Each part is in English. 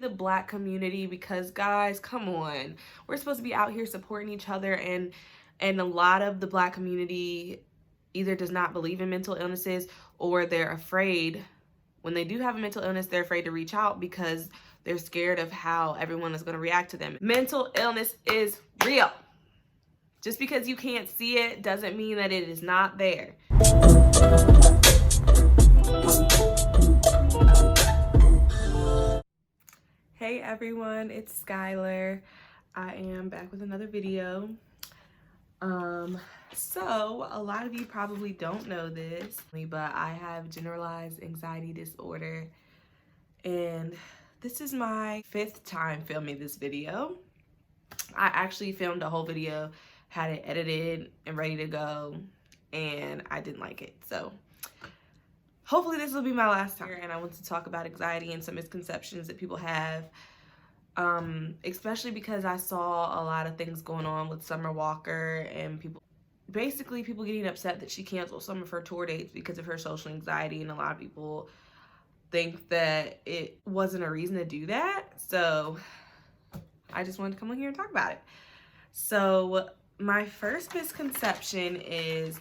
The Black community, because guys, come on, we're supposed to be out here supporting each other, and a lot of the Black community either does not believe in mental illnesses, or they're afraid. When they do have a mental illness, they're afraid to reach out because they're scared of how everyone is going to react to them. Mental illness is real. Just because you can't see it doesn't mean that it is not there. Hey everyone, it's Skylar. I am back with another video. So a lot of you probably don't know this, but I have generalized anxiety disorder, and this is my 5th time filming this video. I actually filmed a whole video, had it edited and ready to go, and I didn't like it. So hopefully this will be my last time. And I want to talk about anxiety and some misconceptions that people have, especially because I saw a lot of things going on with Summer Walker, and people getting upset that she canceled some of her tour dates because of her social anxiety, and a lot of people think that it wasn't a reason to do that. So I just wanted to come on here and talk about it. So my first misconception is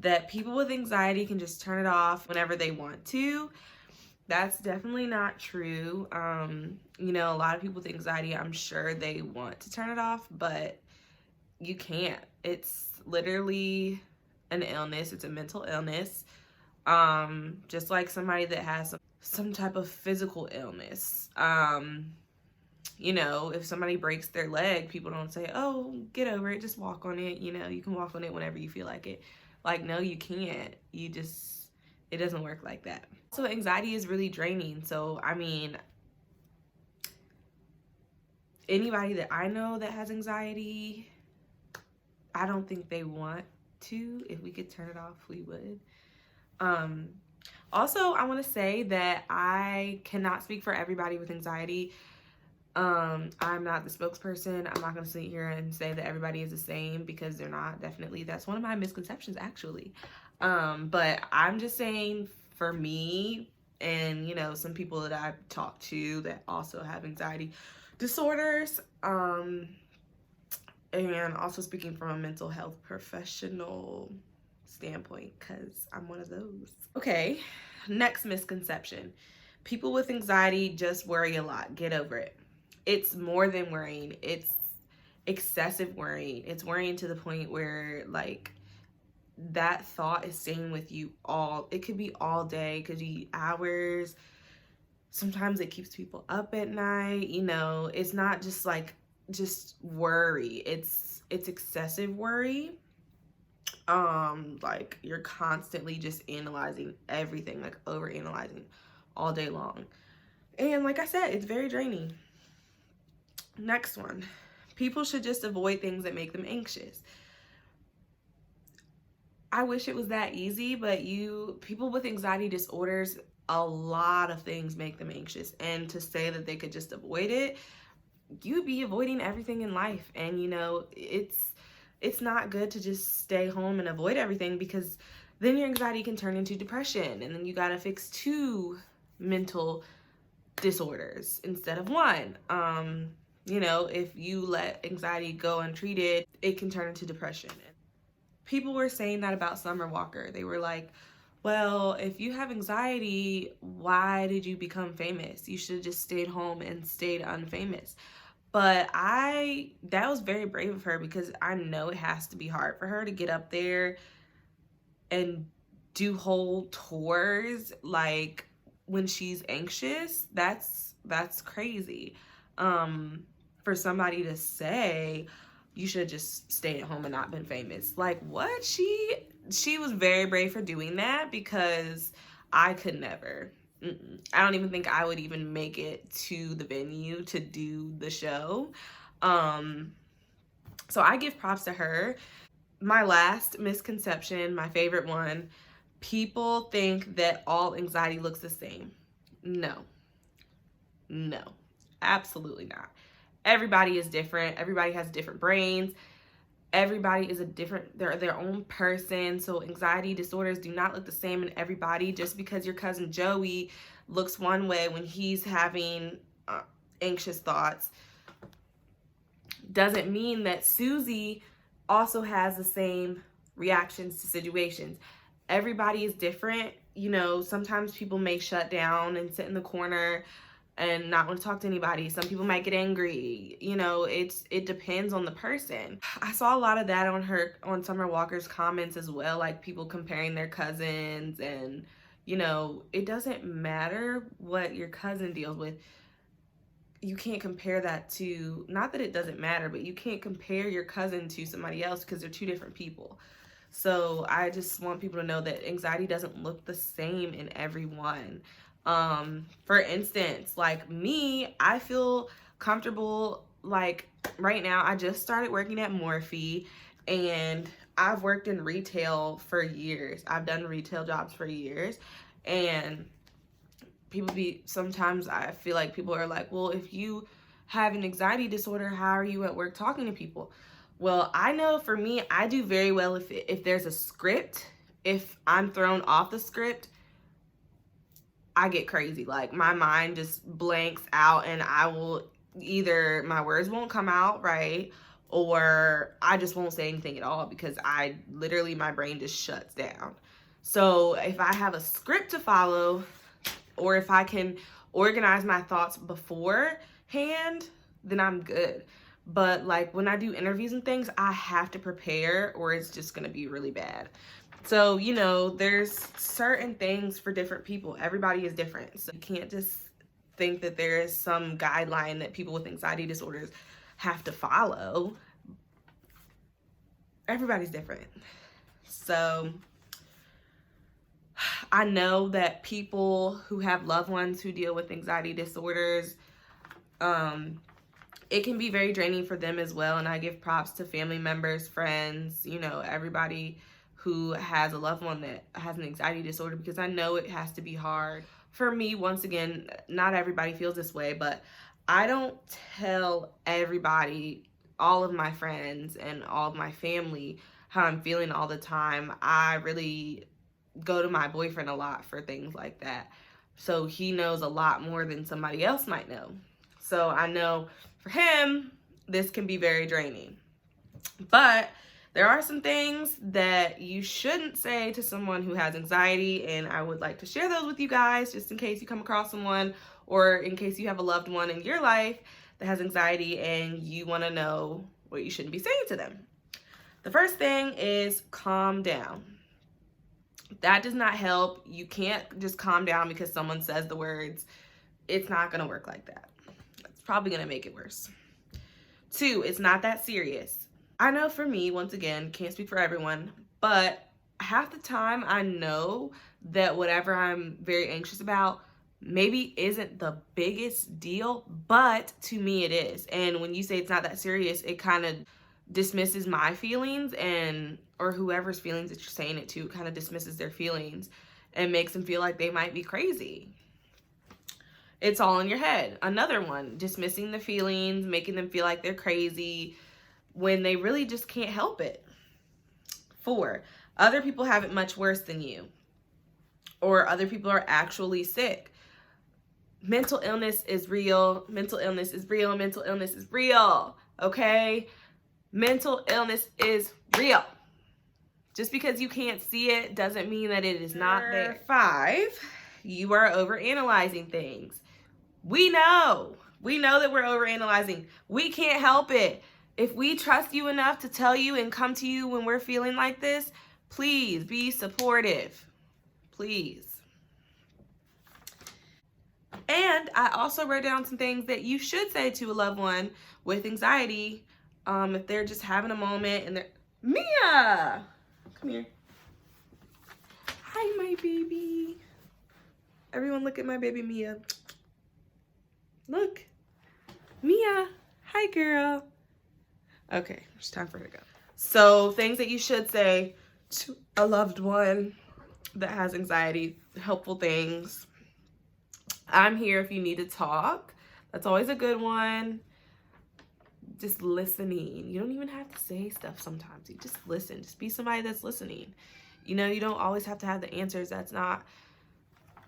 that people with anxiety can just turn it off whenever they want to. That's definitely not true. You know, a lot of people with anxiety, I'm sure they want to turn it off, but you can't. It's literally an illness. It's a mental illness. Just like somebody that has some type of physical illness. You know, if somebody breaks their leg, people don't say, oh, get over it, just walk on it. You know, you can walk on it whenever you feel like it. Like, no, you can't. It doesn't work like that. So anxiety is really draining. So, I mean, anybody that I know that has anxiety, I don't think they want to. If we could turn it off, we would. Also, I want to say that I cannot speak for everybody with anxiety. I'm not the spokesperson. I'm not going to sit here and say that everybody is the same, because they're not. Definitely, that's one of my misconceptions, actually. But I'm just saying, for me, and, you know, some people that I've talked to that also have anxiety disorders, and also speaking from a mental health professional standpoint, because I'm one of those. Okay, next misconception. People with anxiety just worry a lot. Get over it. It's more than worrying. It's excessive worrying. It's worrying to the point where, like, that thought is staying with you it could be all day, it could be hours. Sometimes it keeps people up at night. You know, it's not just like just worry. It's excessive worry. Like, you're constantly just analyzing everything, like over analyzing all day long. And like I said, it's very draining. Next one. People should just avoid things that make them anxious. I wish it was that easy, but people with anxiety disorders, a lot of things make them anxious. And to say that they could just avoid it, you'd be avoiding everything in life. And, you know, it's not good to just stay home and avoid everything, because then your anxiety can turn into depression, and then you got to fix 2 mental disorders instead of 1. You know, if you let anxiety go untreated, it can turn into depression. People were saying that about Summer Walker. They were like, well, if you have anxiety, why did you become famous? You should have just stayed home and stayed unfamous. But that was very brave of her, because I know it has to be hard for her to get up there and do whole tours, like, when she's anxious. That's crazy. For somebody to say you should have just stayed at home and not been famous. Like, what? She was very brave for doing that, because I could never. I don't even think I would even make it to the venue to do the show. So I give props to her. My last misconception, my favorite one, people think that all anxiety looks the same. No, absolutely not. Everybody is different. Everybody has different brains. Everybody is they're their own person. So anxiety disorders do not look the same in everybody. Just because your cousin Joey looks one way when he's having anxious thoughts doesn't mean that Susie also has the same reactions to situations. Everybody is different. You know, sometimes people may shut down and sit in the corner and not want to talk to anybody. Some people might get angry. You know, it depends on the person. I saw a lot of that on Summer Walker's comments as well, like people comparing their cousins, and you know, it doesn't matter what your cousin deals with. You can't compare that to, not that it doesn't matter, but you can't compare your cousin to somebody else because they're two different people. So I just want people to know that anxiety doesn't look the same in everyone. For instance, like me, I feel comfortable, like right now I just started working at Morphe, and I've worked in retail for years. I've done retail jobs for years, and sometimes I feel like people are like, well, if you have an anxiety disorder, how are you at work talking to people? Well, I know for me, I do very well if there's a script. If I'm thrown off the script, I get crazy. Like my mind just blanks out, and I will either, my words won't come out right, or I just won't say anything at all because my brain just shuts down. So if I have a script to follow, or if I can organize my thoughts beforehand, then I'm good. But like when I do interviews and things, I have to prepare or it's just gonna be really bad. So, you know, there's certain things for different people. Everybody is different. So you can't just think that there is some guideline that people with anxiety disorders have to follow. Everybody's different. So I know that people who have loved ones who deal with anxiety disorders, it can be very draining for them as well. And I give props to family members, friends, you know, everybody who has a loved one that has an anxiety disorder, because I know it has to be hard. For me, once again, not everybody feels this way, but I don't tell everybody, all of my friends and all of my family, how I'm feeling all the time. I really go to my boyfriend a lot for things like that. So he knows a lot more than somebody else might know. So I know for him, this can be very draining. But there are some things that you shouldn't say to someone who has anxiety, and I would like to share those with you guys just in case you come across someone, or in case you have a loved one in your life that has anxiety and you want to know what you shouldn't be saying to them. The first thing is calm down. That does not help. You can't just calm down because someone says the words. It's not going to work like that. It's probably going to make it worse. 2, it's not that serious. I know for me, once again, can't speak for everyone, but half the time I know that whatever I'm very anxious about maybe isn't the biggest deal, but to me it is. And when you say it's not that serious, it kind of dismisses my feelings, or whoever's feelings that you're saying it to, kind of dismisses their feelings and makes them feel like they might be crazy. It's all in your head. Another one, dismissing the feelings, making them feel like they're crazy when they really just can't help it. 4, other people have it much worse than you, or other people are actually sick. Mental illness is real. Mental illness is real. Mental illness is real. Okay? Mental illness is real. Just because you can't see it doesn't mean that it is not there. 5, you are overanalyzing things. We know that we're overanalyzing. We can't help it. If we trust you enough to tell you and come to you when we're feeling like this, please be supportive. Please. And I also wrote down some things that you should say to a loved one with anxiety, if they're just having a moment and they're, Mia, come here. Hi, my baby. Everyone look at my baby Mia. Look. Mia. Hi, girl. Okay, it's time for her to go. So things that you should say to a loved one that has anxiety, helpful things. I'm here if you need to talk. That's always a good one. Just listening. You don't even have to say stuff sometimes. You just listen. Just be somebody that's listening. You know, you don't always have to have the answers. That's not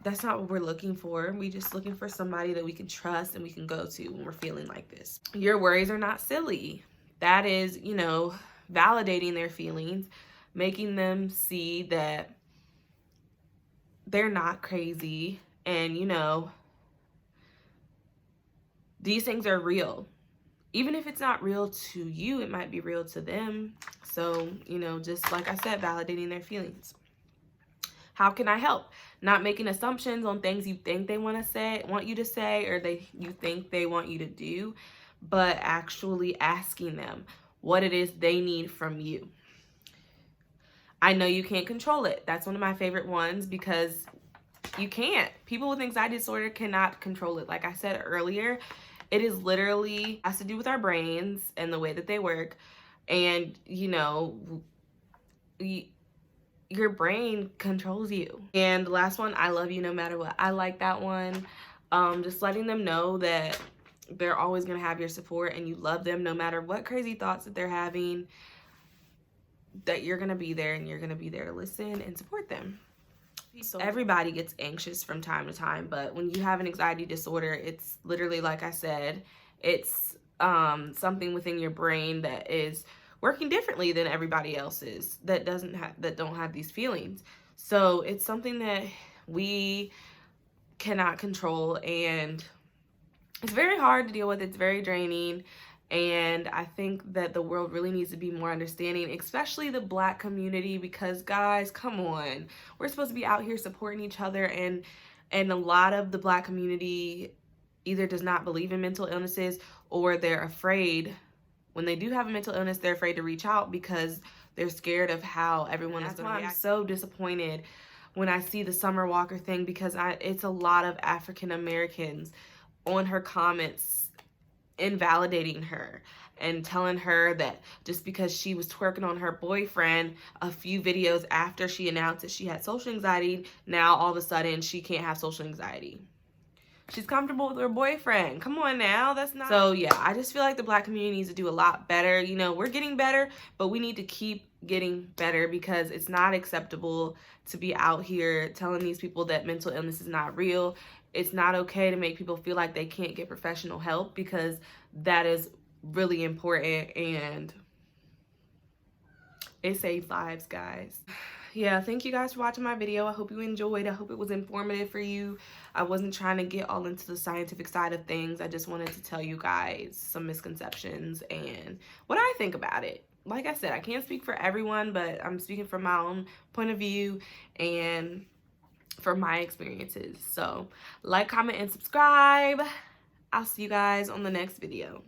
that's not what we're looking for. We just looking for somebody that we can trust and we can go to when we're feeling like this. Your worries are not silly. That is, you know, validating their feelings, making them see that they're not crazy, and, you know, these things are real. Even if it's not real to you, it might be real to them. So, you know, just like I said, validating their feelings. How can I help? Not making assumptions on things you think they want you to say, or you think they want you to do, but actually asking them what it is they need from you. I know you can't control it. That's one of my favorite ones, because you can't. People with anxiety disorder cannot control it. Like I said earlier, it is literally has to do with our brains and the way that they work. And, you know, your brain controls you. And the last one, I love you no matter what. I like that one. Just letting them know that they're always going to have your support and you love them no matter what crazy thoughts that they're having, that you're going to be there and you're going to be there to listen and support them. So everybody gets anxious from time to time, but when you have an anxiety disorder, it's literally, like I said, it's something within your brain that is working differently than everybody else's that don't have these feelings. So it's something that we cannot control, and it's very hard to deal with. It's very draining. And I think that the world really needs to be more understanding, especially the Black community, because guys, come on, we're supposed to be out here supporting each other, and a lot of the Black community either does not believe in mental illnesses, or they're afraid. When they do have a mental illness, they're afraid to reach out because they're scared of how everyone is going to react. I'm so disappointed when I see the Summer Walker thing, because it's a lot of African Americans on her comments invalidating her and telling her that just because she was twerking on her boyfriend a few videos after she announced that she had social anxiety, now all of a sudden she can't have social anxiety. She's comfortable with her boyfriend. Come on now, that's not... So yeah, I just feel like the Black community needs to do a lot better. You know, we're getting better, but we need to keep getting better, because it's not acceptable to be out here telling these people that mental illness is not real. It's not okay to make people feel like they can't get professional help, because that is really important and it saves lives, guys. Yeah, thank you guys for watching my video. I hope you enjoyed. I hope it was informative for you. I wasn't trying to get all into the scientific side of things. I just wanted to tell you guys some misconceptions and what I think about it. Like I said, I can't speak for everyone, but I'm speaking from my own point of view and from my experiences. So like, comment, and subscribe. I'll see you guys on the next video.